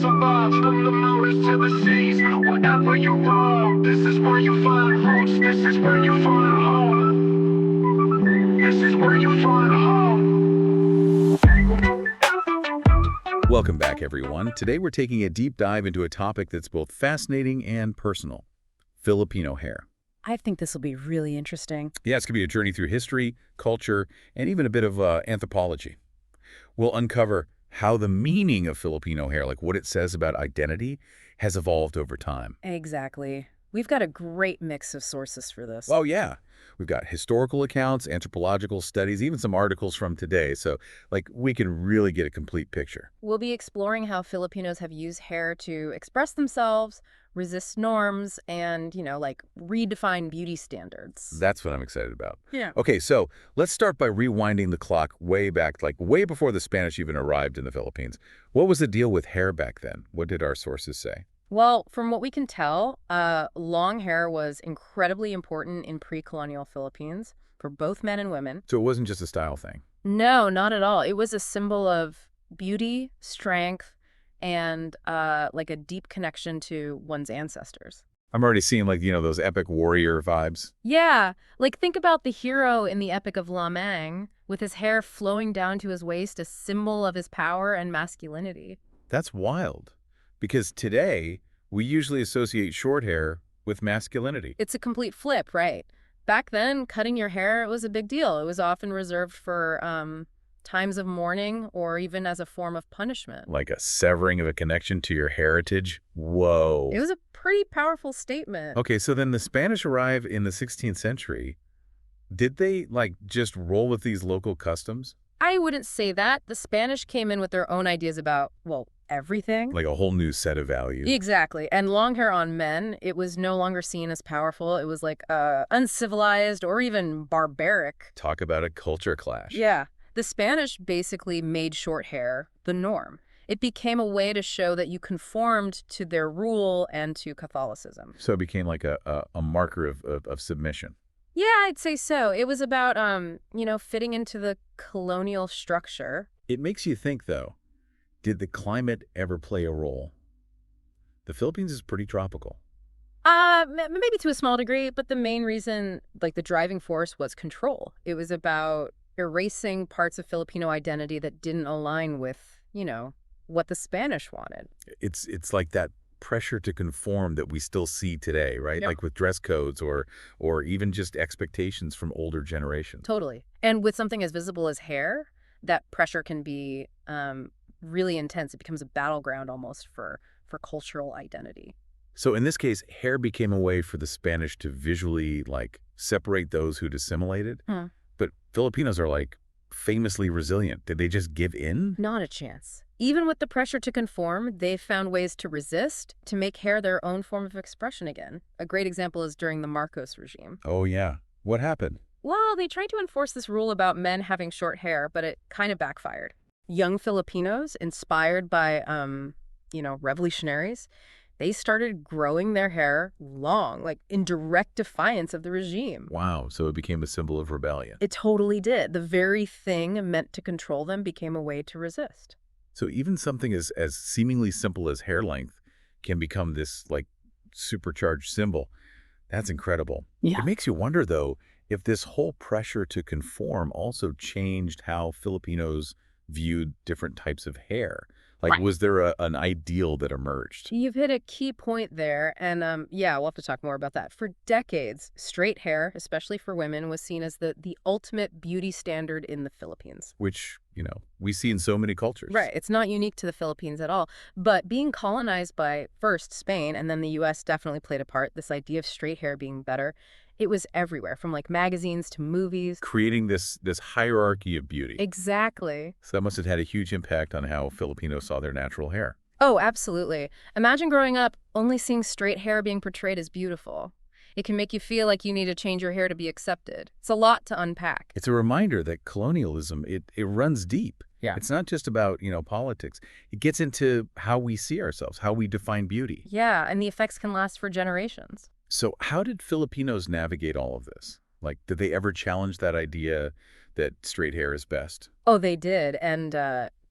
survive from the mountains to the seas. Wherever you roam, this is where you find roots. This is where you find home. This is where you find home. Welcome back, everyone. Today we're taking a deep dive into a topic that's both fascinating and personal: Filipino hair. I think this will be really interesting. Yeah, it's going to be a journey through history, culture, and even a bit of anthropology. We'll uncover how the meaning of Filipino hair, like what it says about identity, has evolved over time. Exactly. We've got a great mix of sources for this. Oh, yeah. We've got historical accounts, anthropological studies, even some articles from today. So, we can really get a complete picture. We'll be exploring how Filipinos have used hair to express themselves, resist norms, and, redefine beauty standards. That's what I'm excited about. Yeah. Okay, so let's start by rewinding the clock way back, way before the Spanish even arrived in the Philippines. What was the deal with hair back then? What did our sources say? Well, from what we can tell, long hair was incredibly important in pre-colonial Philippines for both men and women. So it wasn't just a style thing. No, not at all. It was a symbol of beauty, strength, and a deep connection to one's ancestors. I'm already seeing, those epic warrior vibes. Yeah, think about the hero in the Epic of La Mang, with his hair flowing down to his waist, a symbol of his power and masculinity. That's wild. Because today, we usually associate short hair with masculinity. It's a complete flip, right? Back then, cutting your hair was a big deal. It was often reserved for times of mourning or even as a form of punishment. Like a severing of a connection to your heritage? Whoa. It was a pretty powerful statement. Okay, so then the Spanish arrive in the 16th century. Did they, just roll with these local customs? I wouldn't say that. The Spanish came in with their own ideas about, everything. Like a whole new set of values. Exactly. And long hair on men, it was no longer seen as powerful. It was uncivilized or even barbaric. Talk about a culture clash. Yeah. The Spanish basically made short hair the norm. It became a way to show that you conformed to their rule and to Catholicism. So it became like a marker of submission. Yeah, I'd say so. It was about, fitting into the colonial structure. It makes you think, though, did the climate ever play a role? The Philippines is pretty tropical. Maybe to a small degree, but the main reason, the driving force was control. It was about erasing parts of Filipino identity that didn't align with, what the Spanish wanted. It's like that pressure to conform that we still see today, right? Yep. Like with dress codes or even just expectations from older generations. Totally. And with something as visible as hair, that pressure can be really intense. It becomes a battleground almost for cultural identity. So in this case, hair became a way for the Spanish to visually separate those who'd assimilated. But Filipinos are famously resilient. Did they just give in? Not a chance. Even with the pressure to conform, they've found ways to resist, to make hair their own form of expression again. A great example is during the Marcos regime. Oh, yeah. What happened? Well, they tried to enforce this rule about men having short hair, but it kind of backfired. Young Filipinos, inspired by, revolutionaries, they started growing their hair long, in direct defiance of the regime. Wow, so it became a symbol of rebellion. It totally did. The very thing meant to control them became a way to resist. So even something as seemingly simple as hair length can become this, supercharged symbol. That's incredible. Yeah. It makes you wonder, though, if this whole pressure to conform also changed how Filipinos viewed different types of hair. Right. Was there an ideal that emerged? You've hit a key point there, and we'll have to talk more about that. For decades, straight hair, especially for women, was seen as the ultimate beauty standard in the Philippines. Which, we see in so many cultures. Right. It's not unique to the Philippines at all. But being colonized by first Spain and then the U.S. definitely played a part. This idea of straight hair being better, it was everywhere, from magazines to movies. Creating this hierarchy of beauty. Exactly. So that must have had a huge impact on how Filipinos saw their natural hair. Oh, absolutely. Imagine growing up only seeing straight hair being portrayed as beautiful. It can make you feel like you need to change your hair to be accepted. It's a lot to unpack. It's a reminder that colonialism, it runs deep. Yeah. It's not just about, politics. It gets into how we see ourselves, how we define beauty. Yeah, and the effects can last for generations. So how did Filipinos navigate all of this? Did they ever challenge that idea that straight hair is best? Oh, they did. And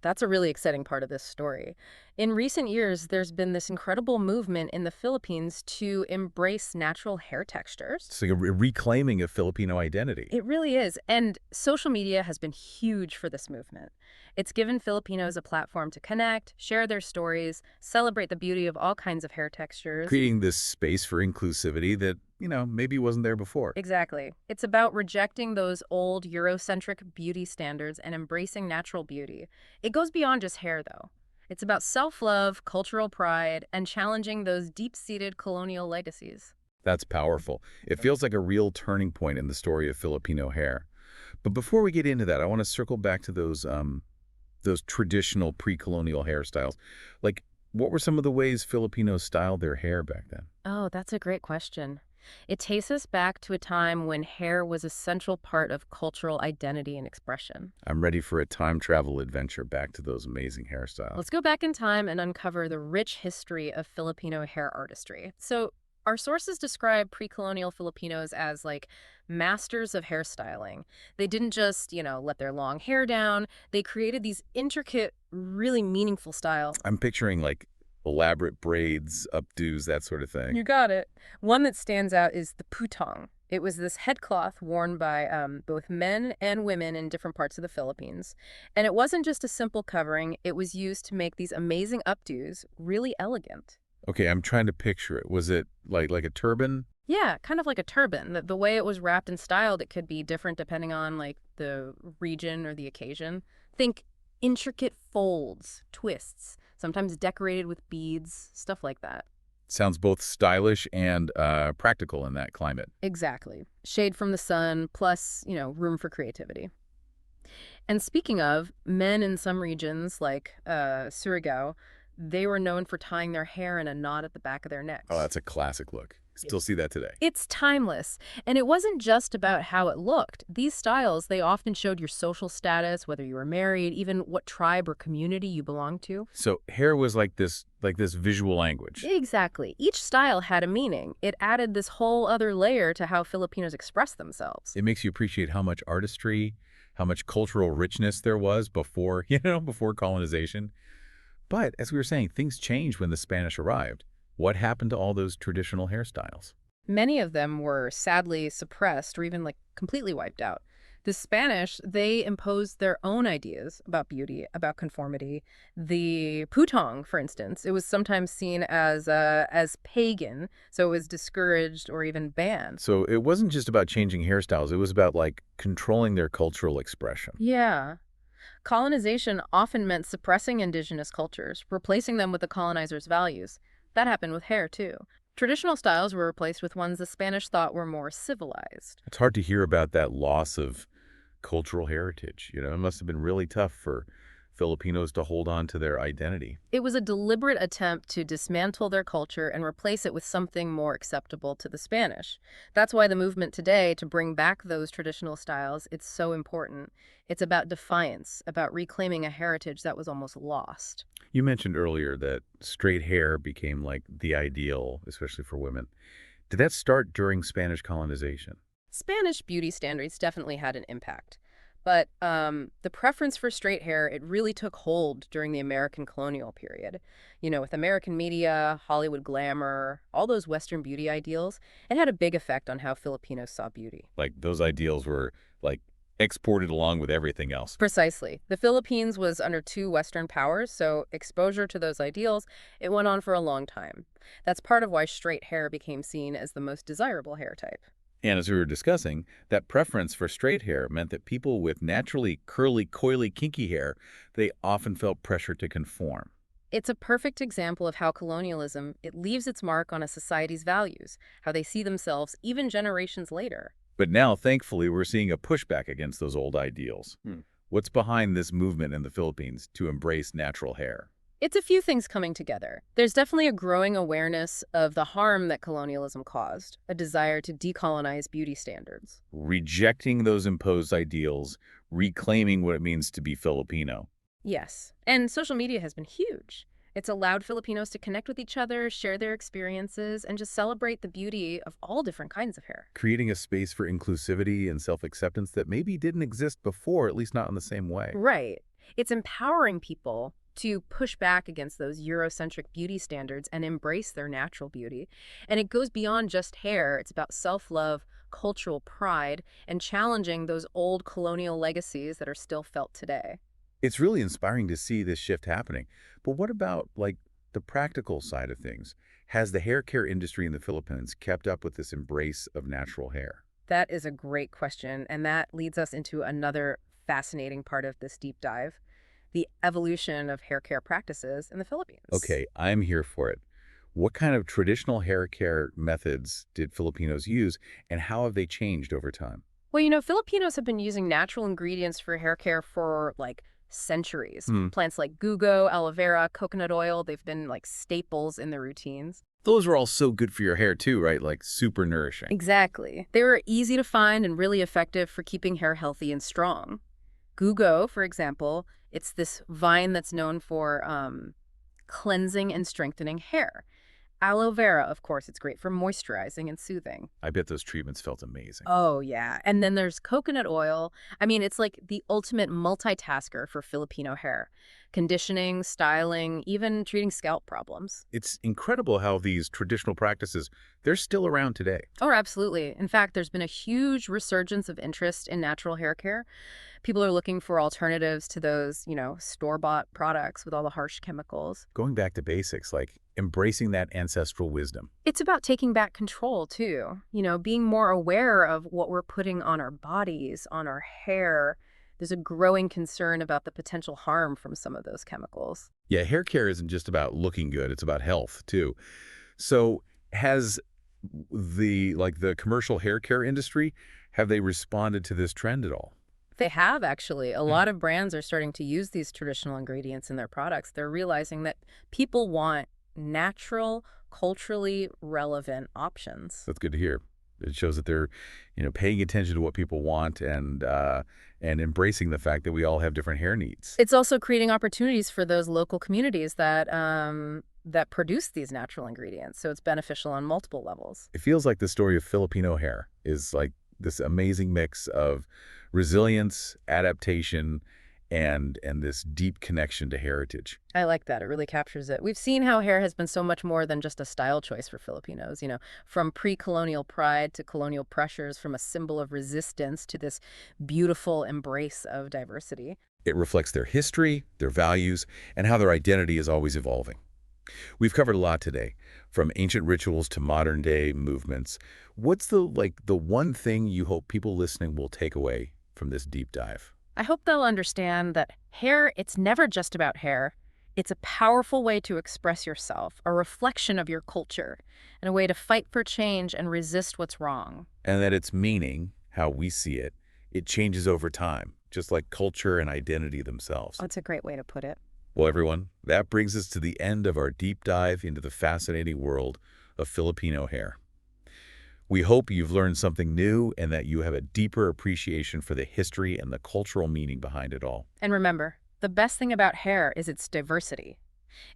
That's a really exciting part of this story. In recent years, there's been this incredible movement in the Philippines to embrace natural hair textures. It's like a reclaiming of Filipino identity. It really is. And social media has been huge for this movement. It's given Filipinos a platform to connect, share their stories, celebrate the beauty of all kinds of hair textures. Creating this space for inclusivity that, maybe wasn't there before. Exactly. It's about rejecting those old Eurocentric beauty standards and embracing natural beauty. It goes beyond just hair, though. It's about self-love, cultural pride, and challenging those deep-seated colonial legacies. That's powerful. It feels like a real turning point in the story of Filipino hair. But before we get into that, I want to circle back to those traditional pre-colonial hairstyles. Like, what were some of the ways Filipinos styled their hair back then? Oh, that's a great question. It takes us back to a time when hair was a central part of cultural identity and expression. I'm ready for a time travel adventure back to those amazing hairstyles. Let's go back in time and uncover the rich history of Filipino hair artistry. So, our sources describe pre-colonial Filipinos as like masters of hairstyling. They didn't just, let their long hair down. They created these intricate, really meaningful styles. I'm picturing like elaborate braids, updos, that sort of thing. You got it. One that stands out is the putong. It was this headcloth worn by both men and women in different parts of the Philippines. And it wasn't just a simple covering. It was used to make these amazing updos really elegant. Okay, I'm trying to picture it. Was it like a turban? Yeah, kind of like a turban. The way it was wrapped and styled, it could be different depending on like the region or the occasion. Think intricate folds, twists, sometimes decorated with beads, stuff like that. Sounds both stylish and practical in that climate. Exactly. Shade from the sun, plus, room for creativity. And speaking of, men in some regions, like Surigao, they were known for tying their hair in a knot at the back of their necks. Oh, that's a classic look. Still see that today. It's timeless. And it wasn't just about how it looked. These styles, they often showed your social status, whether you were married, even what tribe or community you belonged to. So hair was like this visual language. Exactly. Each style had a meaning. It added this whole other layer to how Filipinos express themselves. It makes you appreciate how much artistry, how much cultural richness there was before, before colonization. But as we were saying, things changed when the Spanish arrived. What happened to all those traditional hairstyles? Many of them were sadly suppressed or even like completely wiped out. The Spanish, they imposed their own ideas about beauty, about conformity. The putong, for instance, it was sometimes seen as pagan, so it was discouraged or even banned. So it wasn't just about changing hairstyles. It was about like controlling their cultural expression. Yeah. Colonization often meant suppressing indigenous cultures, replacing them with the colonizers' values. That happened with hair, too. Traditional styles were replaced with ones the Spanish thought were more civilized. It's hard to hear about that loss of cultural heritage. It must have been really tough for Filipinos to hold on to their identity. It was a deliberate attempt to dismantle their culture and replace it with something more acceptable to the Spanish. That's why the movement today to bring back those traditional styles, it's so important. It's about defiance, about reclaiming a heritage that was almost lost. You mentioned earlier that straight hair became like the ideal, especially for women. Did that start during Spanish colonization? Spanish beauty standards definitely had an impact. But the preference for straight hair, it really took hold during the American colonial period. With American media, Hollywood glamour, all those Western beauty ideals, it had a big effect on how Filipinos saw beauty. Like those ideals were like exported along with everything else. Precisely. The Philippines was under two Western powers, so exposure to those ideals, it went on for a long time. That's part of why straight hair became seen as the most desirable hair type. And as we were discussing, that preference for straight hair meant that people with naturally curly, coily, kinky hair, they often felt pressure to conform. It's a perfect example of how colonialism, it leaves its mark on a society's values, how they see themselves even generations later. But now, thankfully, we're seeing a pushback against those old ideals. What's behind this movement in the Philippines to embrace natural hair? It's a few things coming together. There's definitely a growing awareness of the harm that colonialism caused, a desire to decolonize beauty standards. Rejecting those imposed ideals, reclaiming what it means to be Filipino. Yes, and social media has been huge. It's allowed Filipinos to connect with each other, share their experiences, and just celebrate the beauty of all different kinds of hair. Creating a space for inclusivity and self-acceptance that maybe didn't exist before, at least not in the same way. Right. It's empowering people to push back against those Eurocentric beauty standards and embrace their natural beauty. And it goes beyond just hair. It's about self-love, cultural pride, and challenging those old colonial legacies that are still felt today. It's really inspiring to see this shift happening. But what about, like, the practical side of things? Has the hair care industry in the Philippines kept up with this embrace of natural hair? That is a great question, and that leads us into another fascinating part of this deep dive, the evolution of hair care practices in the Philippines. Okay, I'm here for it. What kind of traditional hair care methods did Filipinos use, and how have they changed over time? Well, Filipinos have been using natural ingredients for hair care for like centuries. Hmm. Plants like gugo, aloe vera, coconut oil, they've been like staples in their routines. Those are all so good for your hair too, right? Like super nourishing. Exactly. They were easy to find and really effective for keeping hair healthy and strong. Gugo, for example, it's this vine that's known for cleansing and strengthening hair. Aloe vera, of course, it's great for moisturizing and soothing. I bet those treatments felt amazing. Oh, yeah. And then there's coconut oil. I mean, it's like the ultimate multitasker for Filipino hair. Conditioning, styling, even treating scalp problems. It's incredible how these traditional practices, they're still around today. Oh, absolutely. In fact, there's been a huge resurgence of interest in natural hair care. People are looking for alternatives to those, store-bought products with all the harsh chemicals. Going back to basics, like embracing that ancestral wisdom. It's about taking back control, too. Being more aware of what we're putting on our bodies, on our hair. There's a growing concern about the potential harm from some of those chemicals. Yeah, hair care isn't just about looking good, it's about health too. So has the commercial hair care industry, have they responded to this trend at all? They have, actually. A lot of brands are starting to use these traditional ingredients in their products. They're realizing that people want natural, culturally relevant options. That's good to hear. It shows that they're, paying attention to what people want and embracing the fact that we all have different hair needs. It's also creating opportunities for those local communities that produce these natural ingredients. So it's beneficial on multiple levels. It feels like the story of Filipino hair is like this amazing mix of resilience, adaptation, and this deep connection to heritage. I like that. It really captures it. We've seen how hair has been so much more than just a style choice for Filipinos, from pre-colonial pride to colonial pressures, from a symbol of resistance to this beautiful embrace of diversity. It reflects their history, their values, and how their identity is always evolving. We've covered a lot today, from ancient rituals to modern-day movements. What's the one thing you hope people listening will take away from this deep dive? I hope they'll understand that hair, it's never just about hair. It's a powerful way to express yourself, a reflection of your culture, and a way to fight for change and resist what's wrong. And that its meaning, how we see it, it changes over time, just like culture and identity themselves. That's a great way to put it. Well, everyone, that brings us to the end of our deep dive into the fascinating world of Filipino hair. We hope you've learned something new and that you have a deeper appreciation for the history and the cultural meaning behind it all. And remember, the best thing about hair is its diversity.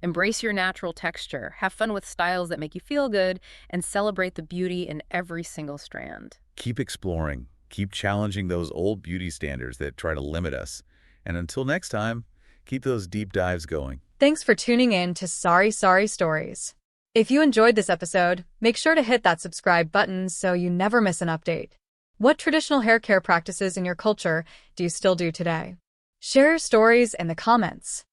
Embrace your natural texture, have fun with styles that make you feel good, and celebrate the beauty in every single strand. Keep exploring, keep challenging those old beauty standards that try to limit us. And until next time, keep those deep dives going. Thanks for tuning in to Sari-Sari Stories. If you enjoyed this episode, make sure to hit that subscribe button so you never miss an update. What traditional hair care practices in your culture do you still do today? Share your stories in the comments.